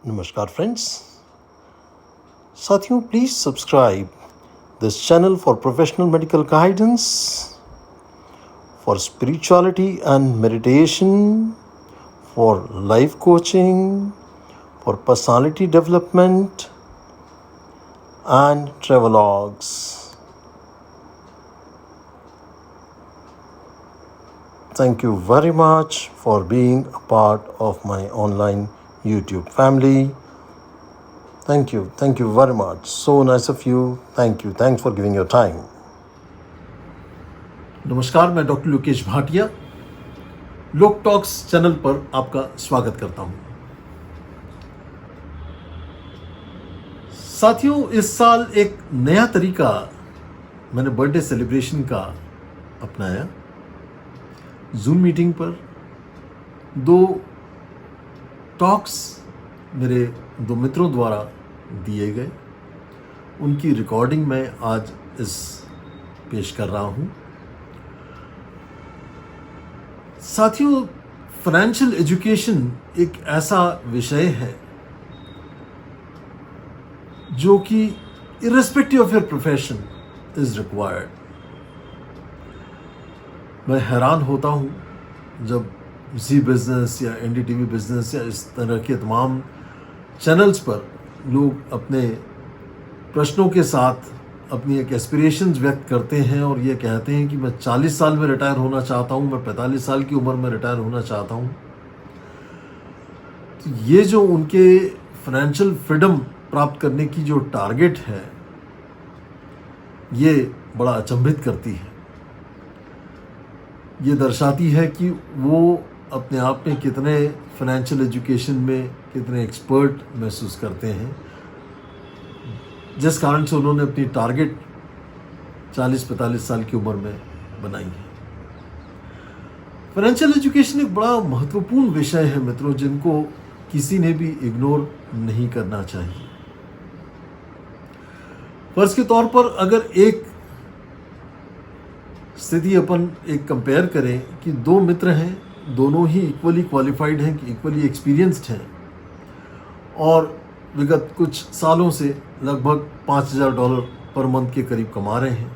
नमस्कार फ्रेंड्स, साथियों please subscribe this channel for professional medical guidance, for spirituality and meditation, for life coaching, for personality development and travelogues. Thank you very much for being a part of my online YouTube family. Thank you very much. So nice of you. Thanks for giving your time. नमस्कार, मैं doctor Lukesh Bhatia लोक talks channel पर आपका स्वागत करता हूं। साथियों, इस साल एक नया तरीका मैंने बर्थडे सेलिब्रेशन का अपनाया। जूम मीटिंग पर 2 टॉक्स मेरे 2 मित्रों द्वारा दिए गए, उनकी रिकॉर्डिंग मैं आज पेश कर रहा हूं। साथियों, फाइनेंशियल एजुकेशन एक ऐसा विषय है जो कि irrespective of your profession is required। मैं हैरान होता हूं जब जी बिजनेस या एनडीटीवी बिजनेस या इस तरह के तमाम चैनल्स पर लोग अपने प्रश्नों के साथ अपनी एक एस्पिरेशंस व्यक्त करते हैं और ये कहते हैं कि मैं 40 साल में रिटायर होना चाहता हूं, मैं 45 साल की उम्र में रिटायर होना चाहता हूं। तो ये जो उनके फाइनेंशियल फ्रीडम प्राप्त करने की जो टारगेट है, ये बड़ा अचंभित करती है। ये दर्शाती है कि वो अपने आप में कितने फाइनेंशियल एजुकेशन में कितने एक्सपर्ट महसूस करते हैं, जिस कारण से उन्होंने अपनी टारगेट 40-45 साल की उम्र में बनाई है। फाइनेंशियल एजुकेशन एक बड़ा महत्वपूर्ण विषय है मित्रों, जिनको किसी ने भी इग्नोर नहीं करना चाहिए। फर्ज के तौर पर अगर एक स्थिति अपन एक कंपेयर करें कि 2 मित्र हैं, दोनों ही इक्वली क्वालिफाइड हैं, इक्वली एक्सपीरियंस्ड हैं और विगत कुछ सालों से लगभग $5,000 पर मंथ के करीब कमा रहे हैं।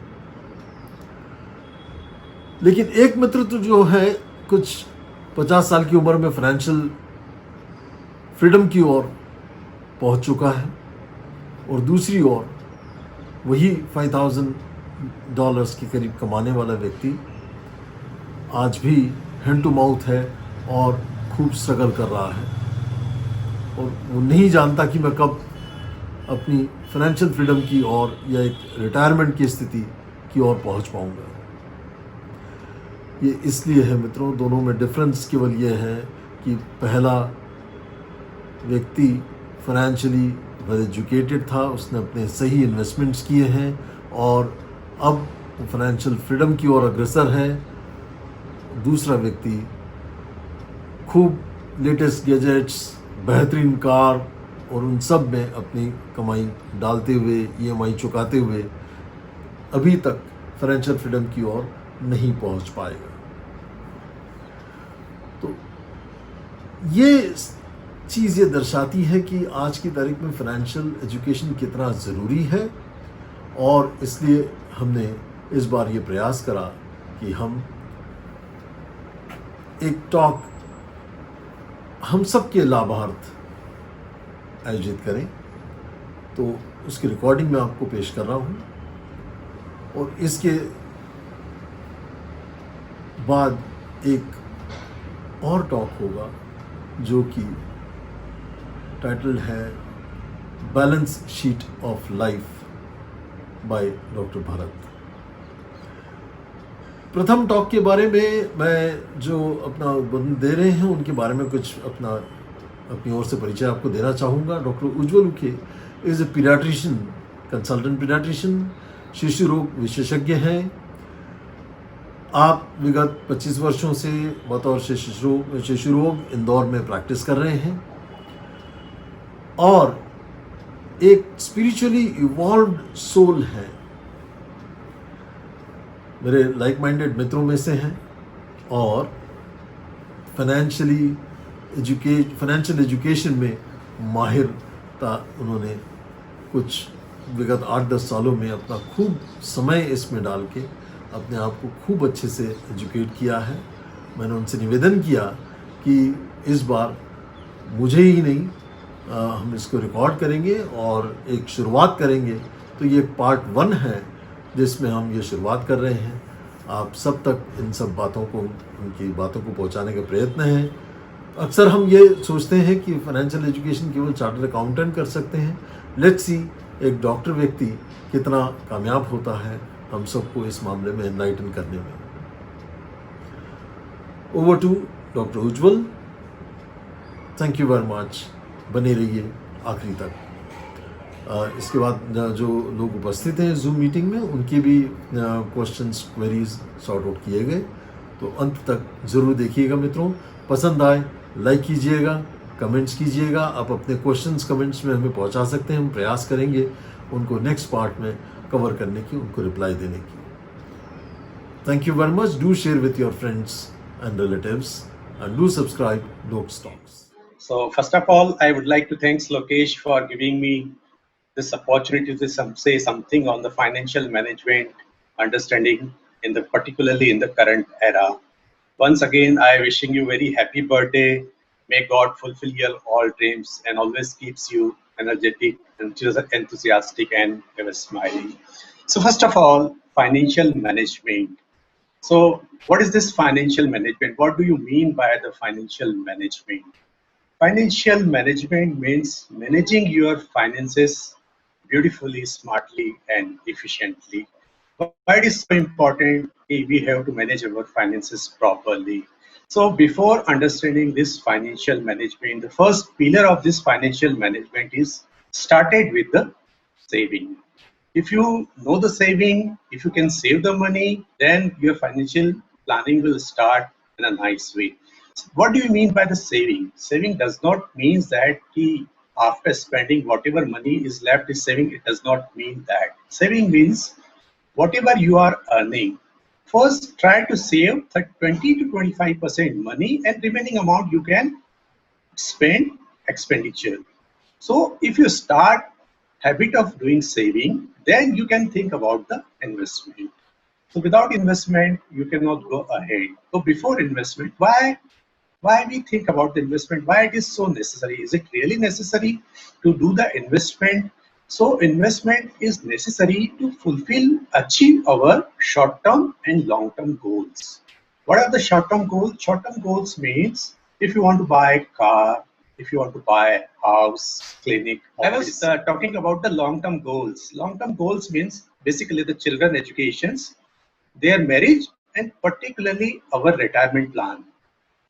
लेकिन एक मित्र तो जो है कुछ 50 साल की उम्र में फाइनेंशियल फ्रीडम की ओर पहुंच चुका है और दूसरी ओर वही $5,000 के करीब कमाने वाला व्यक्ति आज भी हैंड टू माउथ है और खूब स्ट्रगल कर रहा है और वो नहीं जानता कि मैं कब अपनी फाइनेंशियल फ्रीडम की ओर या एक रिटायरमेंट की स्थिति की ओर पहुंच पाऊंगा। ये इसलिए है मित्रों, दोनों में डिफरेंस केवल ये है कि पहला व्यक्ति फाइनेंशियली वेल एजुकेटेड था, उसने अपने सही इन्वेस्टमेंट्स किए हैं और अब फाइनेंशियल फ्रीडम की ओर अग्रसर है। दूसरा व्यक्ति खूब लेटेस्ट गैजेट्स, बेहतरीन कार और उन सब में अपनी कमाई डालते हुए, ईएमआई चुकाते हुए अभी तक फाइनेंशियल फ्रीडम की ओर नहीं पहुंच पाएगा। तो ये चीज़ ये दर्शाती है कि आज की तारीख में फाइनेंशियल एजुकेशन कितना ज़रूरी है और इसलिए हमने इस बार ये प्रयास करा कि हम एक टॉक हम सब के लाभार्थ आयोजित करें। तो उसकी रिकॉर्डिंग मैं आपको पेश कर रहा हूं और इसके बाद एक और टॉक होगा जो कि टाइटल है balance sheet of life by doctor Bharat. प्रथम टॉक के बारे में मैं जो अपना उद्बोधन दे रहे हैं उनके बारे में कुछ अपनी ओर से परिचय आपको देना चाहूँगा। डॉक्टर उज्ज्वल उके is a paediatrician, consultant paediatrician, शिशु रोग विशेषज्ञ हैं। आप विगत 25 वर्षों से बतौर शिशु रोग इंदौर में प्रैक्टिस कर रहे हैं और एक स्पिरिचुअली इवॉल्व्ड सोल है। मेरे लाइक माइंडेड मित्रों में से हैं और फाइनेंशियल एजुकेशन में माहिरता उन्होंने कुछ विगत 8-10 सालों में अपना खूब समय इसमें डाल के अपने आप को खूब अच्छे से एजुकेट किया है। मैंने उनसे निवेदन किया कि इस बार मुझे ही नहीं, हम इसको रिकॉर्ड करेंगे और एक शुरुआत करेंगे। तो ये पार्ट 1 है जिसमें हम ये शुरुआत कर रहे हैं। आप सब तक इन सब बातों को, उनकी बातों को पहुंचाने का प्रयत्न है। अक्सर हम ये सोचते हैं कि फाइनेंशियल एजुकेशन केवल चार्टर्ड अकाउंटेंट कर सकते हैं। लेट्स सी एक डॉक्टर व्यक्ति कितना कामयाब होता है हम सबको इस मामले में एनलाइटन करने में। Over to doctor Ujjwal. Thank you very much. बने रहिए आखिरी तक। इसके बाद जो लोग उपस्थित हैं जूम मीटिंग में, उनके भी क्वेश्चंस, क्वेरीज सॉर्ट आउट किए गए। तो अंत तक ज़रूर देखिएगा मित्रों। पसंद आए लाइक कीजिएगा, कमेंट्स कीजिएगा। आप अपने क्वेश्चंस कमेंट्स में हमें पहुंचा सकते हैं। हम प्रयास करेंगे उनको नेक्स्ट पार्ट में कवर करने की, उनको रिप्लाई देने की। Thank you very much. Do share with your friends and relatives, and do subscribe Lok's Talks. So first of all, I would like to thank Lokesh for giving me this opportunity to say something on the financial management understanding in the particularly in the current era. Once again, I wishing you very happy birthday. May God fulfill your all dreams and always keeps you energetic, enthusiastic, and ever smiling. So first of all, financial management. So what is this financial management? What do you mean by the financial management? Financial management means managing your finances beautifully, smartly, and efficiently. Why it is so important we have to manage our finances properly? So before understanding this financial management, the first pillar of this financial management is started with the saving. If you know the saving, if you can save the money, then your financial planning will start in a nice way. So what do you mean by the saving? Saving does not mean that after spending whatever money is left is saving. It does not mean that. Saving means whatever you are earning, first try to save 20 to 25% money, and remaining amount you can spend expenditure. So if you start habit of doing saving, then you can think about the investment. So without investment, you cannot go ahead. So before investment, why we think about the investment? Why it is so necessary? Is it really necessary to do the investment? So investment is necessary to achieve our short-term and long-term goals. What are the short-term goals? Short-term goals means if you want to buy a car, if you want to buy a house, clinic. I was talking about the long-term goals. Long-term goals means basically the children educations, their marriage, and particularly our retirement plan.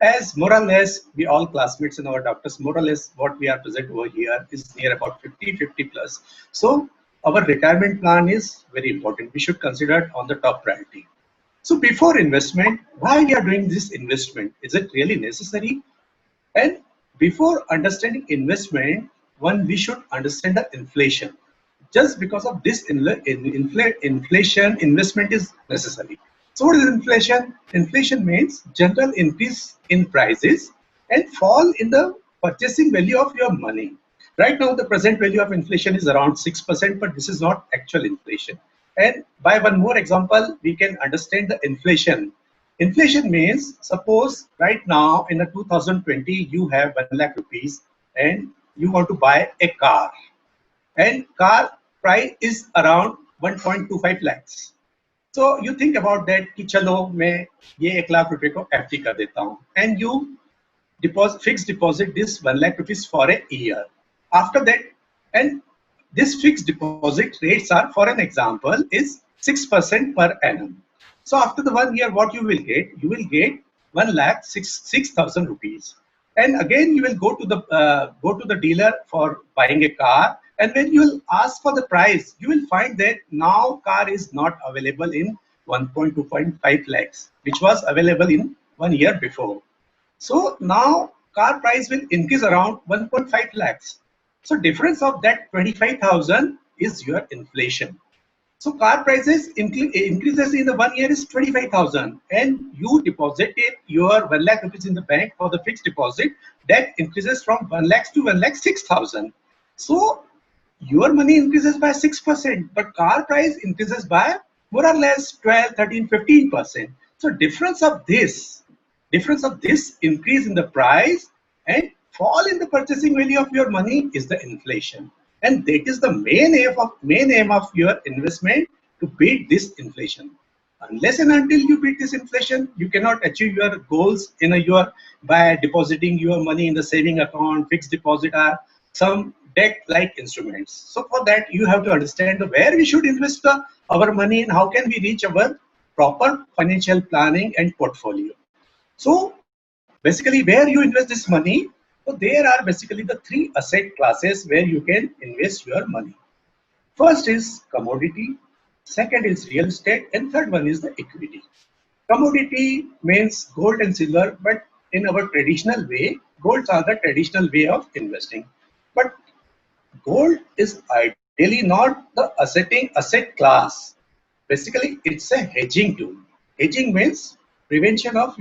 As more or less, we all classmates and our doctors, more or less what we are present over here is near about 50 plus. So our retirement plan is very important. We should consider it on the top priority. So before investment, why we are doing this investment? Is it really necessary? And before understanding investment, we should understand the inflation. Just because of this inflation, investment is necessary. So what is inflation? Inflation means general increase in prices and fall in the purchasing value of your money. Right now, the present value of inflation is around 6%, but this is not actual inflation. And by one more example, we can understand the inflation. Inflation means, suppose right now in the 2020, you have 1 lakh rupees and you want to buy a car. And car price is around 1.25 lakhs. So you think about that कि चलो मैं ये 1 लाख रुपए को FD कर देता हूँ, and you fixed deposit this 1 lakh rupees for a year. After that, and this fixed deposit rates are, for an example, is 6% per annum. So after the 1 year, what you will get? You will get 1,06,000 rupees. And again, you will go to the dealer for buying a car. And when you will ask for the price, you will find that now car is not available in 1.25 lakhs, which was available in 1 year before. So now car price will increase around 1.5 lakhs. So difference of that 25,000 is your inflation. So car prices increases in the 1 year is 25,000, and you deposited your 1 lakh rupees in the bank for the fixed deposit. That increases from 1 lakh to 1 lakh 6,000. So your money increases by 6%, but car price increases by more or less 12, 13, 15%. So difference of this increase in the price and fall in the purchasing value of your money is the inflation. And that is the main aim of your investment, to beat this inflation. Unless and until you beat this inflation, you cannot achieve your goals in your by depositing your money in the saving account, fixed deposit, or some debt-like instruments. So for that, you have to understand where we should invest our money and how can we reach our proper financial planning and portfolio. So basically, where you invest this money, so there are basically the three asset classes where you can invest your money. First is commodity, second is real estate, and third one is the equity. Commodity means gold and silver, but in our traditional way, golds are the traditional way of investing. But gold is ideally not the asset class. Basically, it's a hedging tool. Hedging means protection of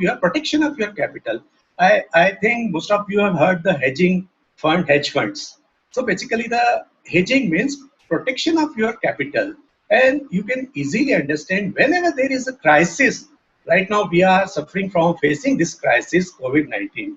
your capital. I think most of you have heard the hedge funds. So basically the hedging means protection of your capital. And you can easily understand whenever there is a crisis. Right now we are facing this crisis, COVID-19.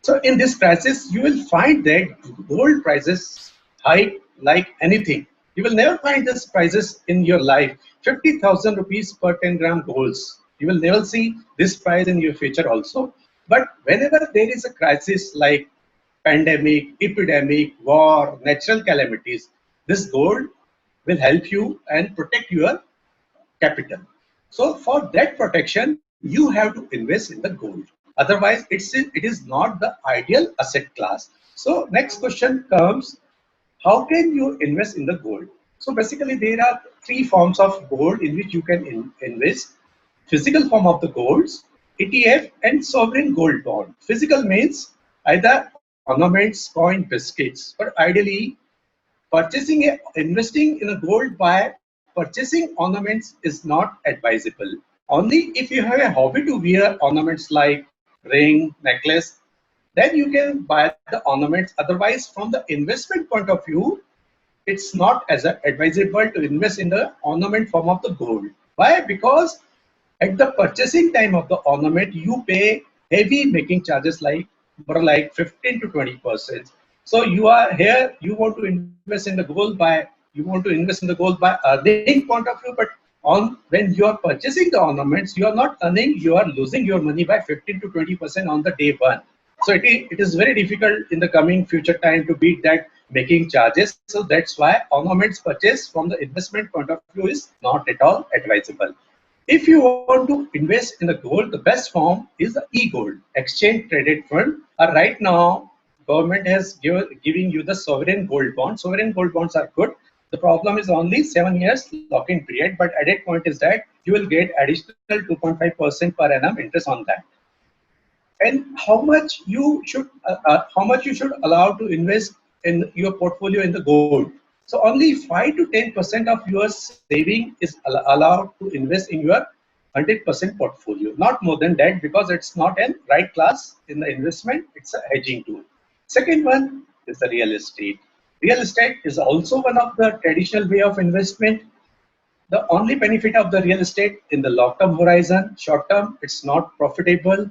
So in this crisis, you will find that gold prices hike like anything. You will never find this prices in your life. 50,000 rupees per 10 gram golds. You will never see this price in your future also. But whenever there is a crisis like pandemic, epidemic, war, natural calamities, this gold will help you and protect your capital. So for that protection, you have to invest in the gold. Otherwise, it is not the ideal asset class. So next question comes, how can you invest in the gold? So basically, there are three forms of gold in which you can invest. Physical form of the golds, ETF, and sovereign gold bond. Physical means either ornaments, coin, biscuits. But ideally, investing in a gold by purchasing ornaments is not advisable. Only if you have a hobby to wear ornaments like ring, necklace, then you can buy the ornaments. Otherwise, from the investment point of view, it's not as advisable to invest in the ornament form of the gold. Why? Because at the purchasing time of the ornament, you pay heavy making charges like 15 to 20%. So you are here, you want to invest in the gold by earning point of view, but when you are purchasing the ornaments, you are not earning, you are losing your money by 15 to 20% on the day one. So it is very difficult in the coming future time to beat that making charges. So that's why ornaments purchase from the investment point of view is not at all advisable. If you want to invest in the gold, the best form is the e-gold, exchange traded fund. Right now, government has giving you the sovereign gold bond. Sovereign gold bonds are good. The problem is only 7 years lock-in period, but added point is that you will get additional 2.5% per annum interest on that. And how much you should allow to invest in your portfolio in the gold. So only 5 to 10% of your saving is allowed to invest in your 100% portfolio. Not more than that, because it's not a right class in the investment. It's a hedging tool. Second one is the real estate. Real estate is also one of the traditional way of investment. The only benefit of the real estate in the long-term horizon, short-term, it's not profitable.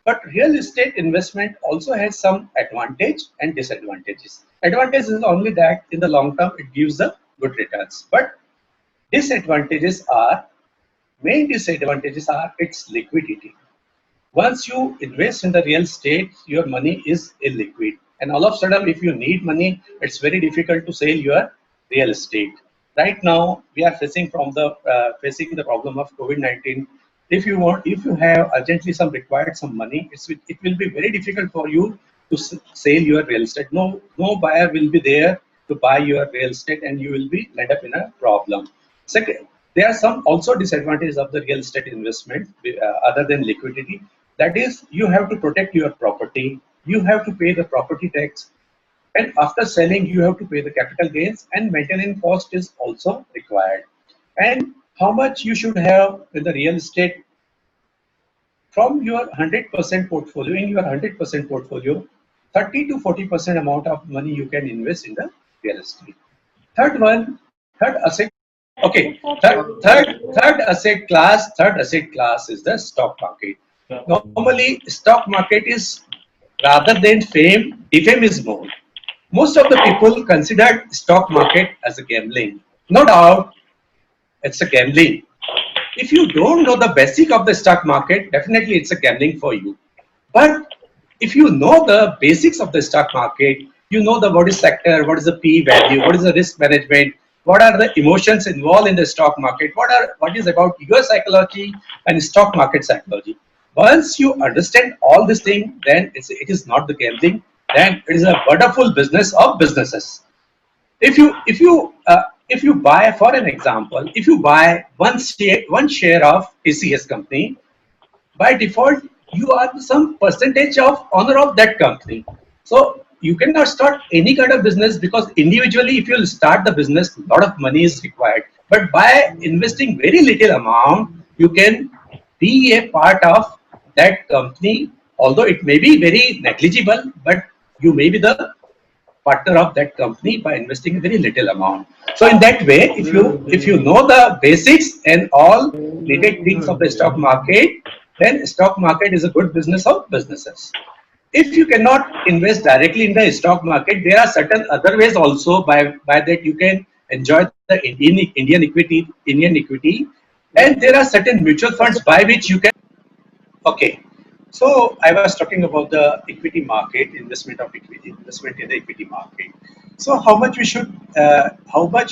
But real estate investment also has some advantage and disadvantages. Advantage is only that in the long term it gives the good returns. But main disadvantages are its liquidity. Once you invest in the real estate, your money is illiquid. And all of a sudden, if you need money, it's very difficult to sell your real estate. Right now, we are facing the problem of COVID-19. If you have urgently required some money, it will be very difficult for you to sell your real estate. No buyer will be there to buy your real estate, and you will be end up in a problem. Second, there are some also disadvantages of the real estate investment other than liquidity. That is, you have to protect your property. You have to pay the property tax. And after selling, you have to pay the capital gains, and maintenance cost is also required. and how much you should have in the real estate from your 100% portfolio. In your 100% portfolio, 30 to 40% amount of money you can invest in the real estate. Third one, third asset. Okay, third asset class is the stock market. Normally, stock market is rather than fame, defame is more. Most of the people consider stock market as a gambling. No doubt, it's a gambling. If you don't know the basic of the stock market, definitely it's a gambling for you. But if you know the basics of the stock market, you know the what is sector, what is the P value, what is the risk management, what are the emotions involved in the stock market, what is about your psychology and stock market psychology. Once you understand all these things, then it is not the gambling. Then it is a wonderful business of businesses. If you buy, for an example, if you buy one share of TCS company, by default you are some percentage of owner of that company. So you cannot start any kind of business, because individually if you start the business, a lot of money is required. But by investing very little amount, you can be a part of that company, although it may be very negligible, but you may be the partner of that company by investing a very little amount. So in that way, if you know the basics and all needed things of the stock market, then stock market is a good business of businesses. If you cannot invest directly in the stock market, there are certain other ways also by that you can enjoy the Indian equity, and there are certain mutual funds by which you can. Okay, so I was talking about the equity market, investment in the equity market. So how much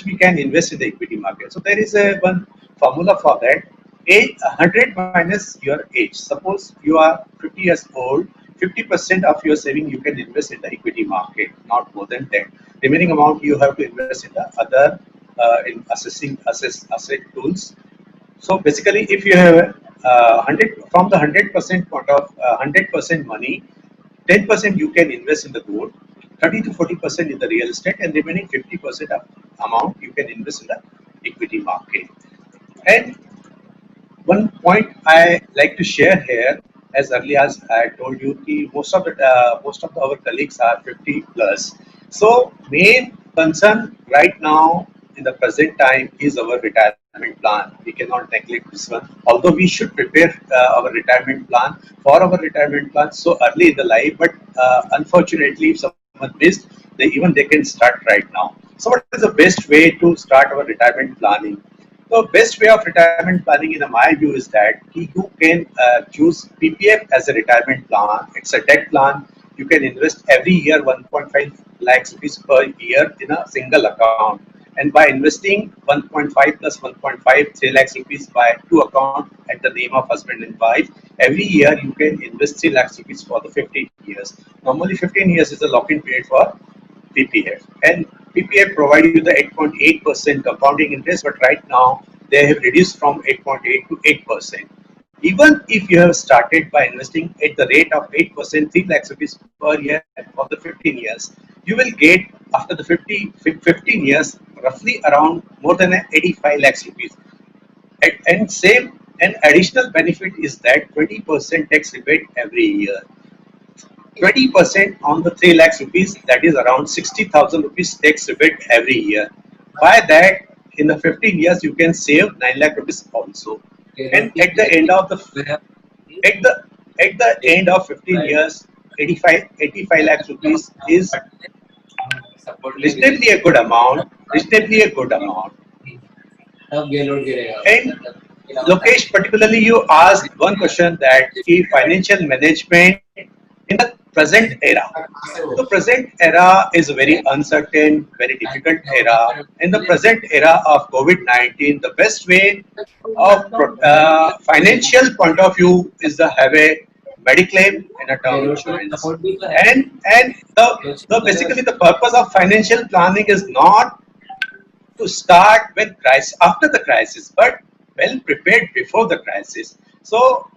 we can invest in the equity market? So there is a one formula for that. 100 minus your age. Suppose you are 50 years old, 50% of your saving you can invest in the equity market, not more than that. Remaining amount you have to invest in the other in asset tools. So basically, if you have 100 from the 100% point of 100% money, 10% you can invest in the gold, 30 to 40% in the real estate, and remaining 50% of amount you can invest in the equity market. And one point I like to share here, as early as I told you, most of our colleagues are 50 plus. So main concern right now in the present time is our retirement plan. We cannot neglect this one. Although we should prepare our retirement plan for our retirement plan so early in the life, but unfortunately, if someone missed, they can start right now. So what is the best way to start our retirement planning? The best way of retirement planning, in my view, is that you can choose PPF as a retirement plan. It's a debt plan. You can invest every year 1.5 lakhs rupees per year in a single account. And by investing 1.5 plus 1.5, 3 lakhs rupees by two accounts at the name of husband and wife, every year you can invest 3 lakhs rupees for the 15 years. Normally 15 years is the lock-in period for PPF, and PPF provide you the 8.8% compounding interest, but right now they have reduced from 8.8 to 8%. Even if you have started by investing at the rate of 8%, 3 lakhs rupees per year for the 15 years, you will get after the 15 years roughly around more than 85 lakhs rupees. And same, an additional benefit is that 20% tax rebate every year. 20% on the 3 lakhs rupees, that is around 60,000 rupees tax rebate every year. By that, in the 15 years, you can save 9 lakh rupees also. And at the end of at the end of 15 years, 85 lakhs rupees is reasonably a good amount. Reasonably a good amount. And Lokesh, particularly you asked one question that the financial management in the present era. The present era is a very uncertain, very difficult era. In the present era of COVID-19, the best way of financial point of view is to have a mediclaim and a term insurance. And basically the purpose of financial planning is not to start when crisis after the crisis, but well prepared before the crisis. So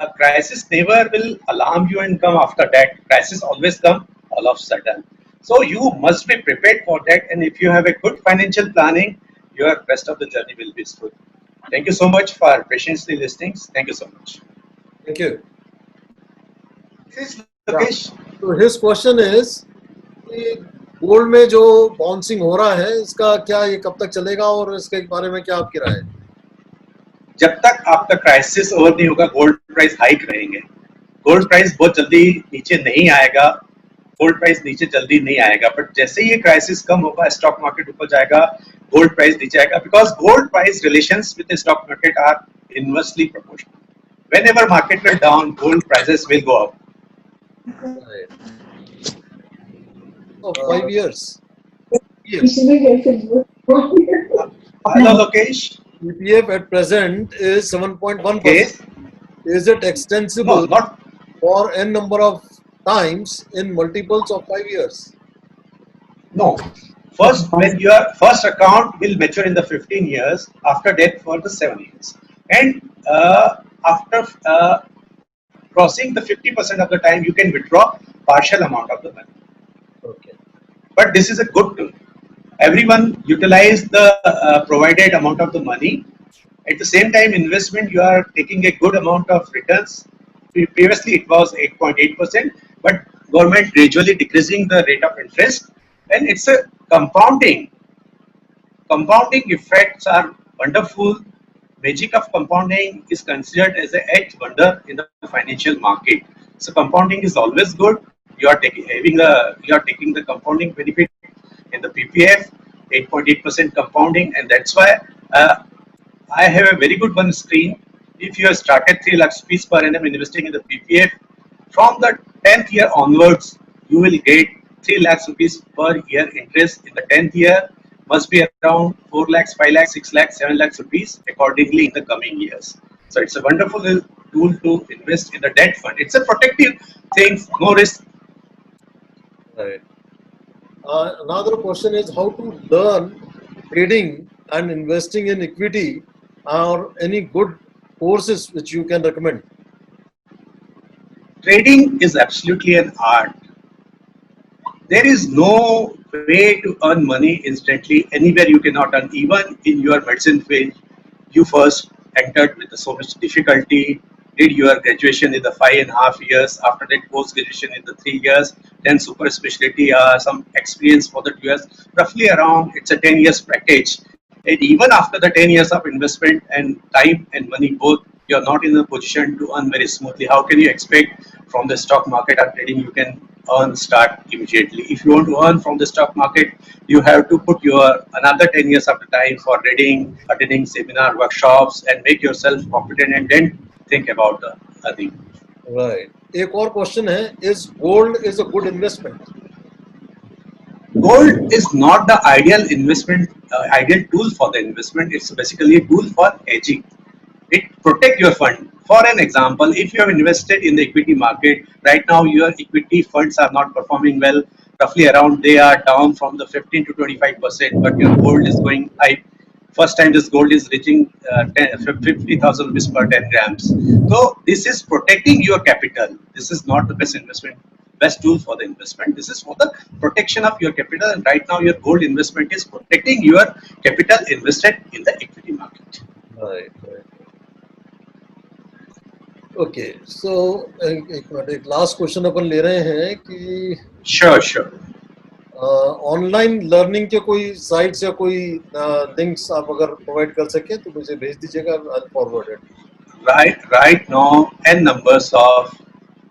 a crisis never will alarm you and come after that. Crisis always come all of a sudden. So you must be prepared for that. And if you have a good financial planning, your rest of the journey will be smooth. Thank you so much for patiently listening. Thank you so much. Thank you. This is Yeah. Lokesh. So his question is कि gold में जो bouncing हो रहा है इसका क्या ये कब तक चलेगा और इसके बारे में क्या आपकी राय है? जब तक आपका क्राइसिस ओवर नहीं होगा गोल्ड प्राइस हाइक रहेंगे. गोल्ड प्राइस बहुत जल्दी नीचे नहीं आएगा. गोल्ड प्राइस नीचे जल्दी नहीं आएगा, बट जैसे ही ये क्राइसिस कम होगा स्टॉक मार्केट ऊपर जाएगा, गोल्ड प्राइस नीचे आएगा, because gold price relations with the stock market are inversely proportional. Whenever market will down, gold prices will go up. Right. Oh, 5 years. Yes. Hello, Lokesh. EPF at present is 7.1%. Yes. Is it No, extensible not. for n number of times in multiples of 5 years? No. First, when your first account will mature in the 15 years, after that for the 7 years. And after crossing the 50% of the time, you can withdraw partial amount of the money. Okay. But this is a good tool. Everyone utilize the provided amount of the money. At the same time, investment, you are taking a good amount of returns. Previously, it was 8.8%, but government gradually decreasing the rate of interest, and it's a compounding. Compounding effects are wonderful. Magic of compounding is considered as a eighth wonder in the financial market. So compounding is always good. You are taking the compounding benefit in the PPF, 8.8% compounding, and that's why I have a very good one screen. If you have started 3 lakhs rupees per annum investing in the PPF, from the 10th year onwards, you will get 3 lakhs rupees per year interest. In the 10th year, must be around 4 lakhs, 5 lakhs, 6 lakhs, 7 lakhs rupees accordingly in the coming years. So it's a wonderful tool to invest in the debt fund. It's a protective thing, no risk. Right. Another question is how to learn trading and investing in equity, or any good courses which you can recommend? Trading is absolutely an art. There is no way to earn money instantly. Anywhere you cannot earn. Even in your medicine field, you first entered with so much difficulty, did your graduation in the 5.5 years, after that post graduation in the 3 years, then super specialty, some experience for the 2 years, roughly around it's a 10 years package. And even after the 10 years of investment and time and money both, you're not in a position to earn very smoothly. How can you expect from the stock market or trading you can earn start immediately? If you want to earn from the stock market, you have to put your another 10 years of the time for reading, attending seminar, workshops, and make yourself competent, and then think about the earning. Right. एक और question है, is gold is a good investment? Gold is not the ideal investment, ideal tool for the investment. It's basically a tool for hedging. It protect your fund. For an example, if you have invested in the equity market, right now your equity funds are not performing well. Roughly around they are down from the 15 to 25%, but your gold is going high. First time this gold is reaching 50,000 rupees per 10 grams. So this is protecting your capital. This is not the best investment, best tool for the investment. This is for the protection of your capital. And right now your gold investment is protecting your capital invested in the equity market. Right. Okay. So एक last question अपन ले रहे हैं कि Sure. Online learning के कोई sites या कोई links आप अगर प्रोवाइड कर सके तो मुझे भेज दीजिएगा. I'll forward it. Right now, n numbers of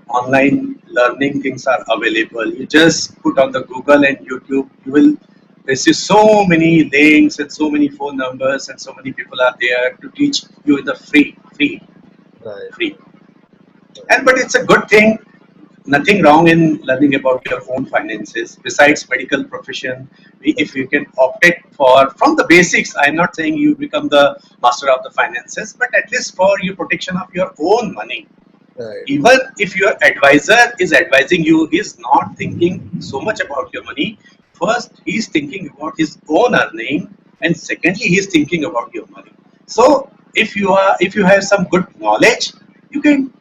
online learning things are available. You just put on the Google and YouTube, you will receive so many links and so many phone numbers, and so many people are there to teach you in the free. Right. And but it's a good thing. Nothing wrong in learning about your own finances. Besides medical profession, if you can opt it for from the basics, I'm not saying you become the master of the finances, but at least for your protection of your own money. Right. Even if your advisor is advising you, he's not thinking so much about your money. First, he's thinking about his own earning, and secondly, he's thinking about your money. So, if you have some good knowledge, you can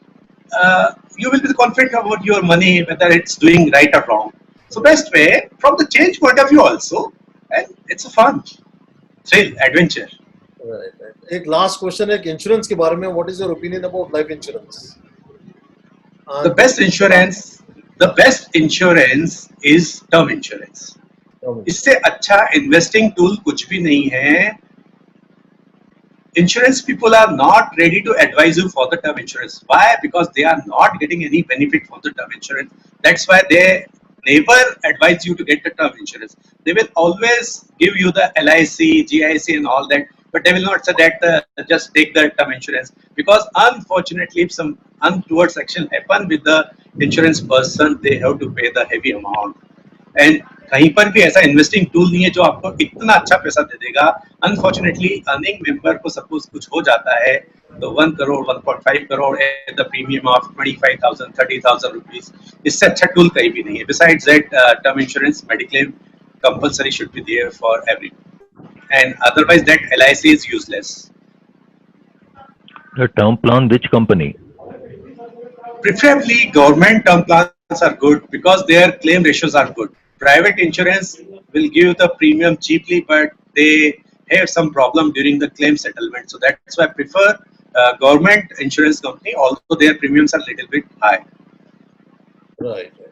you will be confident about your money, whether it's doing right or wrong. So, best way from the change point of view also, and it's fun. thrill, adventure. Right एक last question है insurance के बारे में what is your opinion about life insurance The best insurance, the best insurance is term insurance. इससे अच्छा investing tool कुछ भी नहीं है. Insurance people are not ready to advise you for the term insurance. Why? Because they are not getting any benefit from the term insurance. That's why they never advise you to get the term insurance. They will always give you the LIC, GIC and all that, but they will not say that just take the term insurance, because unfortunately if some untoward action happen with the insurance person, they have to pay the heavy amount. And कहीं पर भी ऐसा investing tool नहीं है जो आपको इतना अच्छा पैसा दे देगा. अनफॉर्चुनेटली अर्निंग मेंबर को सपोज कुछ हो जाता है तो 1 crore 1.5 crore at the premium of 25,000 30,000 rupees. इससे अच्छा टूल कहीं भी नहीं है. Besides that term insurance mediclaim compulsory should be there for every, and otherwise that LIC is useless. The term plan, which company? Preferably government term plans are good because their claim ratios are good. Private insurance will give the premium cheaply, but they have some problem during the claim settlement. So that's why I prefer government insurance company, although their premiums are little bit high. Right